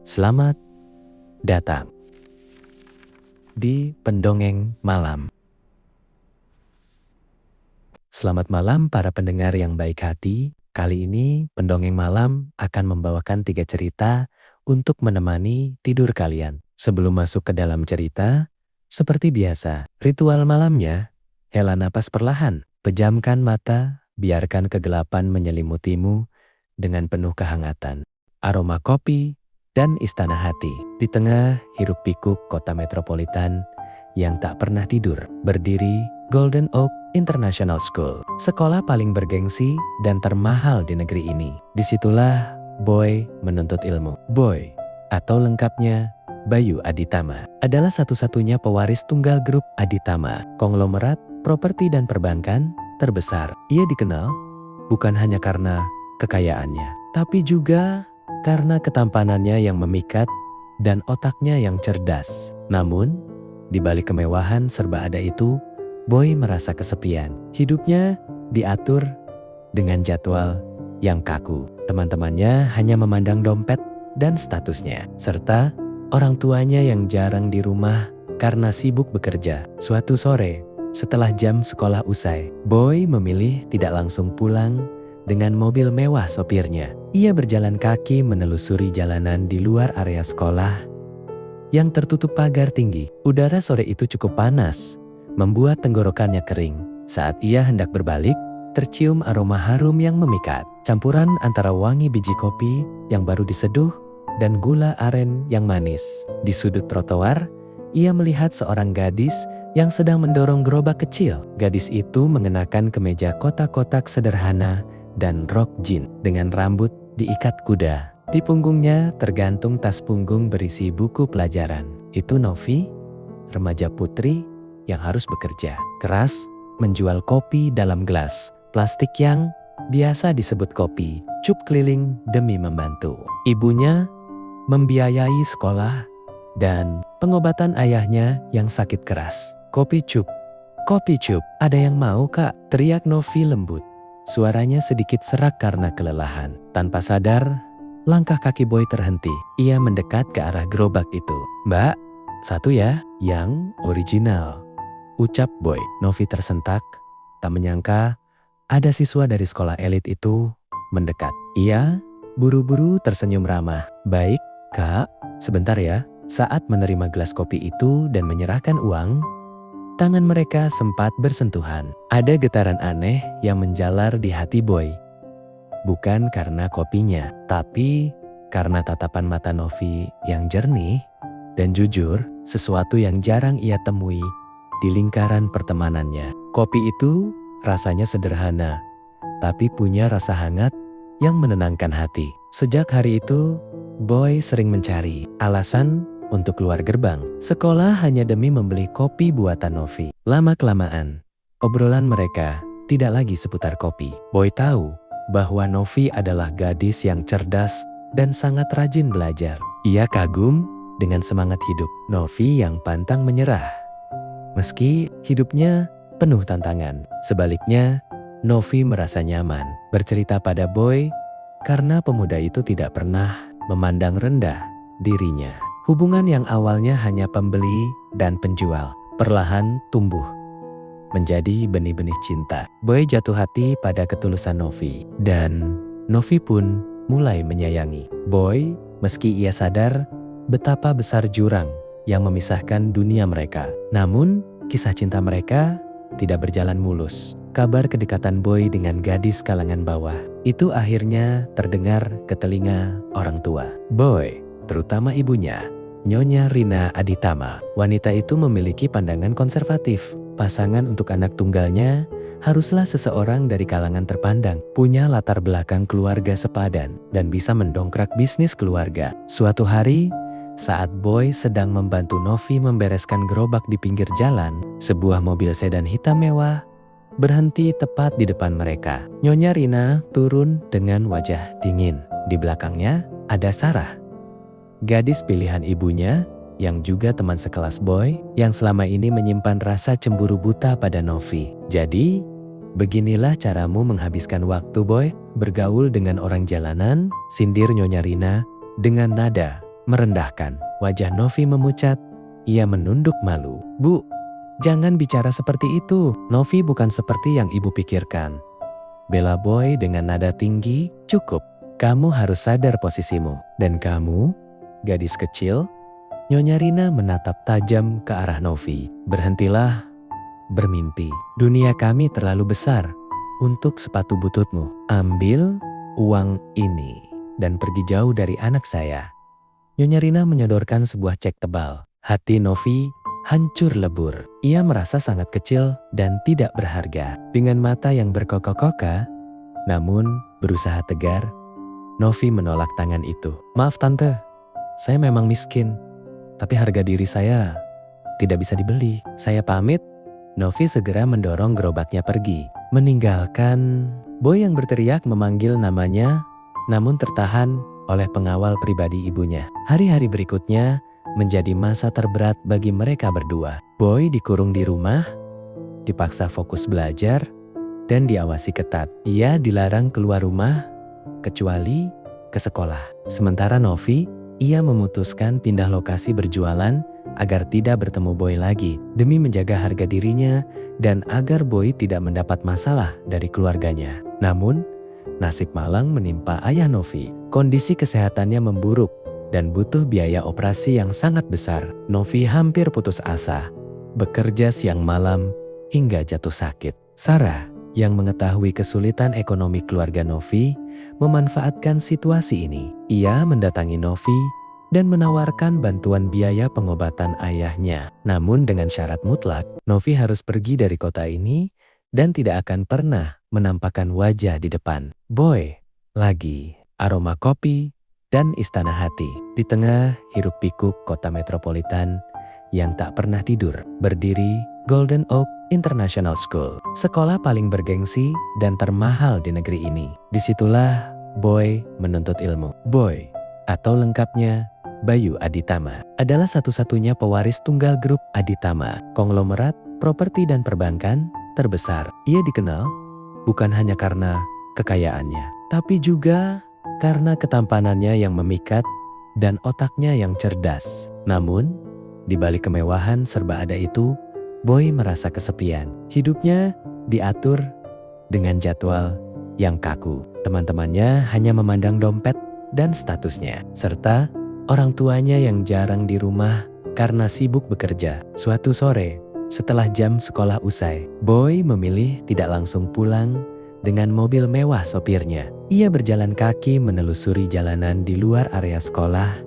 Selamat datang di Pendongeng Malam. Selamat malam para pendengar yang baik hati. Kali ini Pendongeng Malam akan membawakan 3 cerita untuk menemani tidur kalian. Sebelum masuk ke dalam cerita, seperti biasa, ritual malamnya, hela napas perlahan, pejamkan mata, biarkan kegelapan menyelimutimu dengan penuh kehangatan. Aroma kopi dan istana hati. Di tengah hiruk-pikuk kota metropolitan yang tak pernah tidur, berdiri Golden Oak International School, sekolah paling bergengsi dan termahal di negeri ini. Disitulah Boy menuntut ilmu. Boy, atau lengkapnya Bayu Aditama, adalah satu-satunya pewaris tunggal grup Aditama, konglomerat properti dan perbankan terbesar. Ia dikenal bukan hanya karena kekayaannya, tapi juga karena ketampanannya yang memikat dan otaknya yang cerdas. Namun, di balik kemewahan serba ada itu, Boy merasa kesepian. Hidupnya diatur dengan jadwal yang kaku. Teman-temannya hanya memandang dompet dan statusnya, serta orang tuanya yang jarang di rumah karena sibuk bekerja. Suatu sore, setelah jam sekolah usai, Boy memilih tidak langsung pulang dengan mobil mewah sopirnya. Ia berjalan kaki menelusuri jalanan di luar area sekolah yang tertutup pagar tinggi. Udara sore itu cukup panas, membuat tenggorokannya kering. Saat ia hendak berbalik, tercium aroma harum yang memikat. Campuran antara wangi biji kopi yang baru diseduh dan gula aren yang manis. Di sudut trotoar, ia melihat seorang gadis yang sedang mendorong gerobak kecil. Gadis itu mengenakan kemeja kotak-kotak sederhana dan rok jeans dengan rambut diikat kuda. Di punggungnya tergantung tas punggung berisi buku pelajaran. Itu Novi, remaja putri yang harus bekerja keras menjual kopi dalam gelas plastik yang biasa disebut kopi cup keliling demi membantu ibunya membiayai sekolah dan pengobatan ayahnya yang sakit keras. Kopi cup, ada yang mau kak? Teriak Novi lembut. Suaranya sedikit serak karena kelelahan. Tanpa sadar, langkah kaki Boy terhenti. Ia mendekat ke arah gerobak itu. Mbak, satu ya, yang original, ucap Boy. Novi tersentak, tak menyangka ada siswa dari sekolah elit itu mendekat. Ia buru-buru tersenyum ramah. Baik, kak, sebentar ya. Saat menerima gelas kopi itu dan menyerahkan uang, tangan mereka sempat bersentuhan. Ada getaran aneh yang menjalar di hati Boy. Bukan karena kopinya, tapi karena tatapan mata Novi yang jernih dan jujur, sesuatu yang jarang ia temui di lingkaran pertemanannya. Kopi itu rasanya sederhana, tapi punya rasa hangat yang menenangkan hati. Sejak hari itu, Boy sering mencari alasan untuk keluar gerbang sekolah hanya demi membeli kopi buatan Novi. Lama-kelamaan, obrolan mereka tidak lagi seputar kopi. Boy tahu bahwa Novi adalah gadis yang cerdas dan sangat rajin belajar. Ia kagum dengan semangat hidup Novi yang pantang menyerah, meski hidupnya penuh tantangan. Sebaliknya, Novi merasa nyaman bercerita pada Boy karena pemuda itu tidak pernah memandang rendah dirinya. Hubungan yang awalnya hanya pembeli dan penjual, perlahan tumbuh menjadi benih-benih cinta. Boy jatuh hati pada ketulusan Novi, dan Novi pun mulai menyayangi Boy meski ia sadar betapa besar jurang yang memisahkan dunia mereka. Namun, kisah cinta mereka tidak berjalan mulus. Kabar kedekatan Boy dengan gadis kalangan bawah itu akhirnya terdengar ke telinga orang tua Boy, terutama ibunya, Nyonya Rina Aditama. Wanita itu memiliki pandangan konservatif. Pasangan untuk anak tunggalnya haruslah seseorang dari kalangan terpandang, punya latar belakang keluarga sepadan, dan bisa mendongkrak bisnis keluarga. Suatu hari, saat Boy sedang membantu Novi membereskan gerobak di pinggir jalan, sebuah mobil sedan hitam mewah berhenti tepat di depan mereka. Nyonya Rina turun dengan wajah dingin. Di belakangnya ada Sarah, gadis pilihan ibunya yang juga teman sekelas Boy yang selama ini menyimpan rasa cemburu buta pada Novi. Jadi, beginilah caramu menghabiskan waktu Boy? Bergaul dengan orang jalanan, sindir Nyonya Rina dengan nada merendahkan. Wajah Novi memucat. Ia menunduk malu. Bu, jangan bicara seperti itu. Novi bukan seperti yang ibu pikirkan. Bela Boy dengan nada tinggi. Cukup, kamu harus sadar posisimu. Dan kamu, gadis kecil. Nyonya Rina menatap tajam ke arah Novi. Berhentilah bermimpi. Dunia kami terlalu besar untuk sepatu bututmu. Ambil uang ini dan pergi jauh dari anak saya. Nyonya Rina menyodorkan sebuah cek tebal. Hati Novi hancur lebur. Ia merasa sangat kecil dan tidak berharga. Dengan mata yang berkokok-koka, namun berusaha tegar, Novi menolak tangan itu. Maaf tante, saya memang miskin, tapi harga diri saya tidak bisa dibeli. Saya pamit. Novi segera mendorong gerobaknya pergi, meninggalkan Boy yang berteriak memanggil namanya, namun tertahan oleh pengawal pribadi ibunya. Hari-hari berikutnya menjadi masa terberat bagi mereka berdua. Boy dikurung di rumah, dipaksa fokus belajar, dan diawasi ketat. Ia dilarang keluar rumah, kecuali ke sekolah. Sementara Novi, ia memutuskan pindah lokasi berjualan agar tidak bertemu Boy lagi, demi menjaga harga dirinya dan agar Boy tidak mendapat masalah dari keluarganya. Namun, nasib malang menimpa ayah Novi. Kondisi kesehatannya memburuk dan butuh biaya operasi yang sangat besar. Novi hampir putus asa, bekerja siang malam hingga jatuh sakit. Sarah, yang mengetahui kesulitan ekonomi keluarga Novi, memanfaatkan situasi ini. Ia mendatangi Novi dan menawarkan bantuan biaya pengobatan ayahnya. Namun dengan syarat mutlak, Novi harus pergi dari kota ini dan tidak akan pernah menampakkan wajah di depan Boy lagi. Aroma kopi dan istana hati. Di tengah hiruk pikuk kota metropolitan yang tak pernah tidur, berdiri Golden Oak International School, sekolah paling bergengsi dan termahal di negeri ini. Disitulah Boy menuntut ilmu. Boy, atau lengkapnya Bayu Aditama, adalah satu-satunya pewaris tunggal grup Aditama, konglomerat properti dan perbankan terbesar. Ia dikenal bukan hanya karena kekayaannya, tapi juga karena ketampanannya yang memikat dan otaknya yang cerdas. Namun, di balik kemewahan serba ada itu, Boy merasa kesepian. Hidupnya diatur dengan jadwal yang kaku. Teman-temannya hanya memandang dompet dan statusnya, serta orang tuanya yang jarang di rumah karena sibuk bekerja. Suatu sore, setelah jam sekolah usai, Boy memilih tidak langsung pulang dengan mobil mewah sopirnya. Ia berjalan kaki menelusuri jalanan di luar area sekolah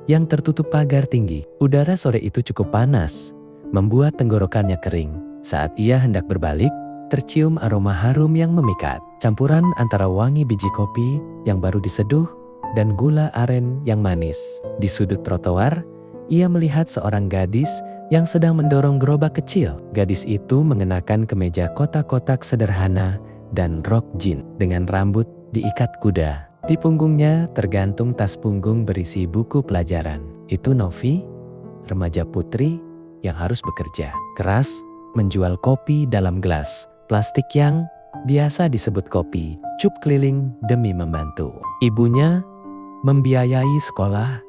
yang tertutup pagar tinggi. Udara sore itu cukup panas, membuat tenggorokannya kering. Saat ia hendak berbalik, tercium aroma harum yang memikat. Campuran antara wangi biji kopi yang baru diseduh dan gula aren yang manis. Di sudut trotoar, ia melihat seorang gadis yang sedang mendorong gerobak kecil. Gadis itu mengenakan kemeja kotak-kotak sederhana dan rok jeans dengan rambut diikat kuda. Di punggungnya tergantung tas punggung berisi buku pelajaran. Itu Novi, remaja putri yang harus bekerja keras menjual kopi dalam gelas plastik yang biasa disebut kopi cup keliling demi membantu ibunya membiayai sekolah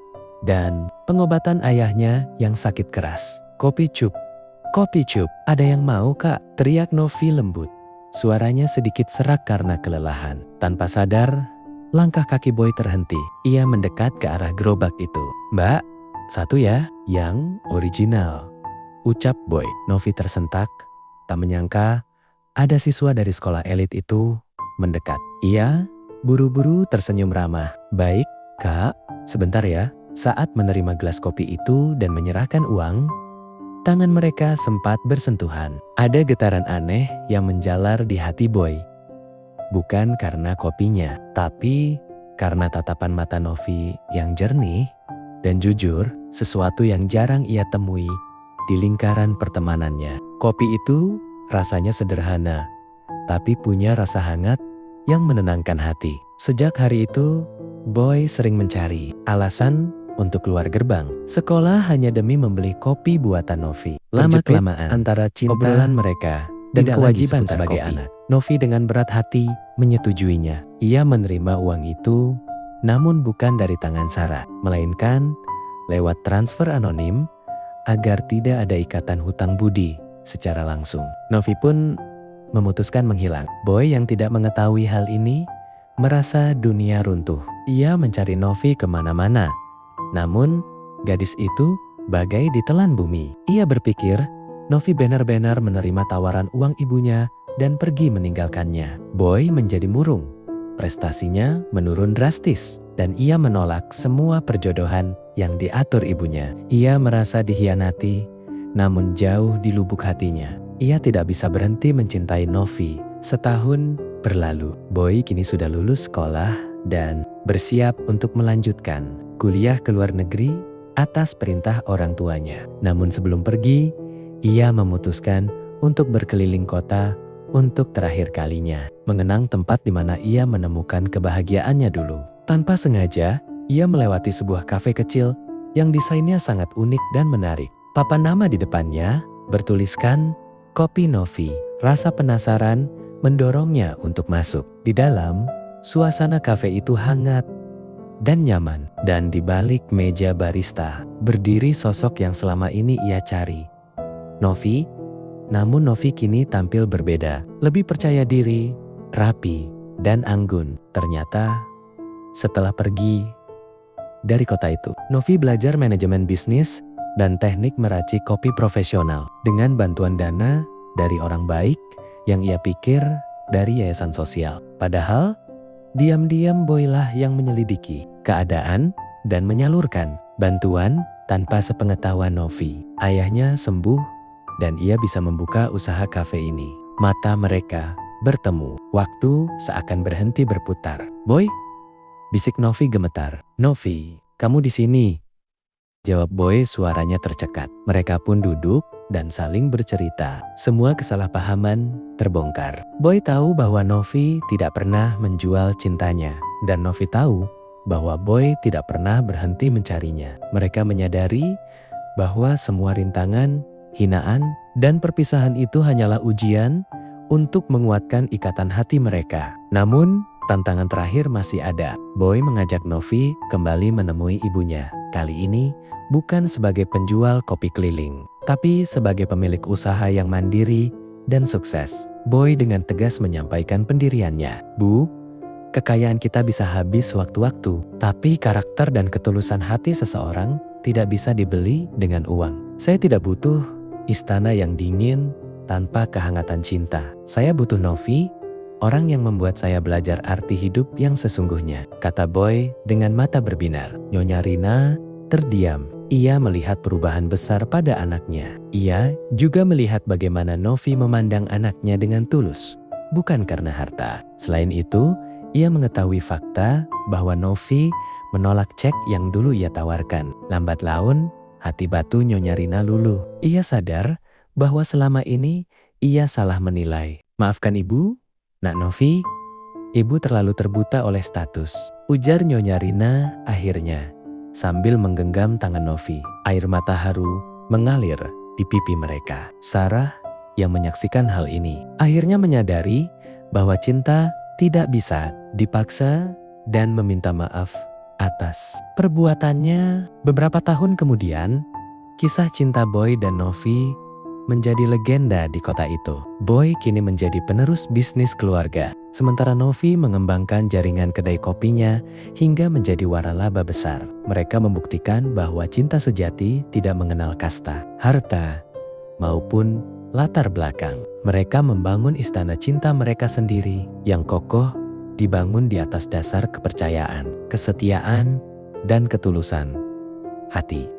dan pengobatan ayahnya yang sakit keras. Kopi cup, ada yang mau kak? Teriak Novi lembut. Suaranya sedikit serak karena kelelahan. Tanpa sadar, langkah kaki Boy terhenti. Ia mendekat ke arah gerobak itu. Mbak, satu ya, yang original, ucap Boy. Novi tersentak, tak menyangka ada siswa dari sekolah elit itu mendekat. Ia buru-buru tersenyum ramah. Baik, kak, sebentar ya. Saat menerima gelas kopi itu dan menyerahkan uang, tangan mereka sempat bersentuhan. Ada getaran aneh yang menjalar di hati Boy. Bukan karena kopinya, tapi karena tatapan mata Novi yang jernih dan jujur, sesuatu yang jarang ia temui di lingkaran pertemanannya. Kopi itu rasanya sederhana, tapi punya rasa hangat yang menenangkan hati. Sejak hari itu, Boy sering mencari alasan untuk keluar gerbang sekolah hanya demi membeli kopi buatan Novi. Lama-kelamaan antara cinta, obrolan mereka, dan kewajiban sebagai anak, Novi dengan berat hati menyetujuinya. Ia menerima uang itu namun bukan dari tangan Sarah, melainkan lewat transfer anonim agar tidak ada ikatan hutang budi secara langsung. Novi pun memutuskan menghilang. Boy yang tidak mengetahui hal ini merasa dunia runtuh. Ia mencari Novi kemana-mana, namun gadis itu bagai ditelan bumi. Ia berpikir Novi benar-benar menerima tawaran uang ibunya dan pergi meninggalkannya. Boy menjadi murung. Prestasinya menurun drastis dan ia menolak semua perjodohan yang diatur ibunya. Ia merasa dikhianati, namun jauh di lubuk hatinya, ia tidak bisa berhenti mencintai Novi. Setahun berlalu, Boy kini sudah lulus sekolah dan bersiap untuk melanjutkan kuliah ke luar negeri atas perintah orang tuanya. Namun sebelum pergi, ia memutuskan untuk berkeliling kota untuk terakhir kalinya, mengenang tempat di mana ia menemukan kebahagiaannya dulu. Tanpa sengaja, ia melewati sebuah kafe kecil yang desainnya sangat unik dan menarik. Papan nama di depannya bertuliskan Kopi Novi. Rasa penasaran mendorongnya untuk masuk. Di dalam, suasana kafe itu hangat dan nyaman. Dan di balik meja barista, berdiri sosok yang selama ini ia cari. Novi. Namun Novi kini tampil berbeda, lebih percaya diri, rapi, dan anggun. Ternyata setelah pergi dari kota itu, Novi belajar manajemen bisnis dan teknik meracik kopi profesional dengan bantuan dana dari orang baik yang ia pikir dari yayasan sosial. Padahal diam-diam Boy lah yang menyelidiki keadaan dan menyalurkan bantuan tanpa sepengetahuan Novi. Ayahnya sembuh dan ia bisa membuka usaha kafe ini. Mata mereka bertemu. Waktu seakan berhenti berputar. Boy, bisik Novi gemetar. Novi, kamu di sini. Jawab Boy, suaranya tercekat. Mereka pun duduk dan saling bercerita. Semua kesalahpahaman terbongkar. Boy tahu bahwa Novi tidak pernah menjual cintanya. Dan Novi tahu bahwa Boy tidak pernah berhenti mencarinya. Mereka menyadari bahwa semua rintangan, hinaan, dan perpisahan itu hanyalah ujian untuk menguatkan ikatan hati mereka. Namun, tantangan terakhir masih ada. Boy mengajak Novi kembali menemui ibunya. Kali ini bukan sebagai penjual kopi keliling, tapi sebagai pemilik usaha yang mandiri dan sukses. Boy dengan tegas menyampaikan pendiriannya. Bu, kekayaan kita bisa habis sewaktu-waktu, tapi karakter dan ketulusan hati seseorang tidak bisa dibeli dengan uang. Saya tidak butuh istana yang dingin tanpa kehangatan cinta. Saya butuh Novi, orang yang membuat saya belajar arti hidup yang sesungguhnya, kata Boy dengan mata berbinar. Nyonya Rina terdiam. Ia melihat perubahan besar pada anaknya. Ia juga melihat bagaimana Novi memandang anaknya dengan tulus, bukan karena harta. Selain itu, ia mengetahui fakta bahwa Novi menolak cek yang dulu ia tawarkan. Lambat laun, hati batu Nyonya Rina luluh. Ia sadar bahwa selama ini ia salah menilai. Maafkan ibu, Nak Novi. Ibu terlalu terbuta oleh status, ujar Nyonya Rina akhirnya sambil menggenggam tangan Novi. Air mata haru mengalir di pipi mereka. Sarah yang menyaksikan hal ini akhirnya menyadari bahwa cinta tidak bisa dipaksa dan meminta maaf atas perbuatannya. Beberapa tahun kemudian, kisah cinta Boy dan Novi menjadi legenda di kota itu. Boy kini menjadi penerus bisnis keluarga, sementara Novi mengembangkan jaringan kedai kopinya hingga menjadi waralaba besar. Mereka membuktikan bahwa cinta sejati tidak mengenal kasta, harta, maupun latar belakang. Mereka membangun istana cinta mereka sendiri yang kokoh, dibangun di atas dasar kepercayaan, kesetiaan, dan ketulusan hati.